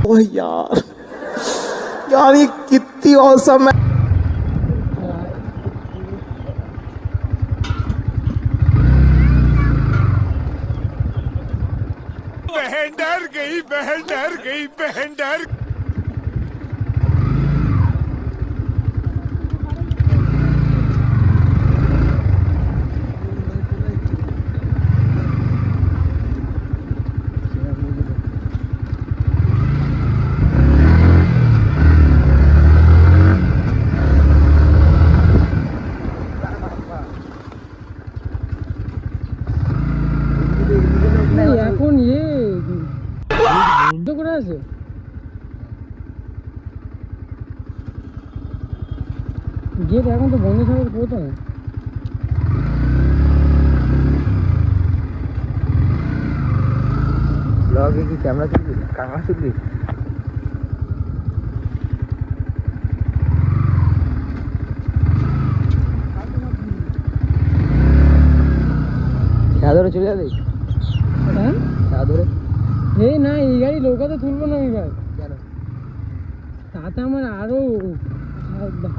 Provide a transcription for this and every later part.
ओह यार यार ये कितनी औसम है। बहन डर गई, बहन डर गई, बहन डर। এখন করে আছে গেট এখন তো বন্ধ থাকার কথা না। ব্লগে কি ক্যামেরা চলবি, কাঁকড়া চলবি? ধরে চলে যাবে? হ্যাঁ ধরে এই না, এই গাড়ি নৌকাতে তুলবো না আমি ভাই। কেন? তাতে আমার আরো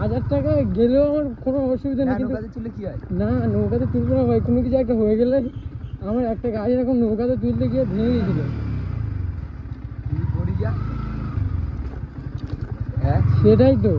1000 টাকা গেলেও আমার কোনো অসুবিধা নেই, কিন্তু নৌকাতে তুললে কি হয়? না নৌকাতে তুলবো না ভাই। কোনো কিছু একটা হয়ে গেলে আমার একটা গাড়ি এরকম নৌকাতে তুলতে গিয়ে ভেঙে গেছিল। হ্যাঁ সেটাই তো।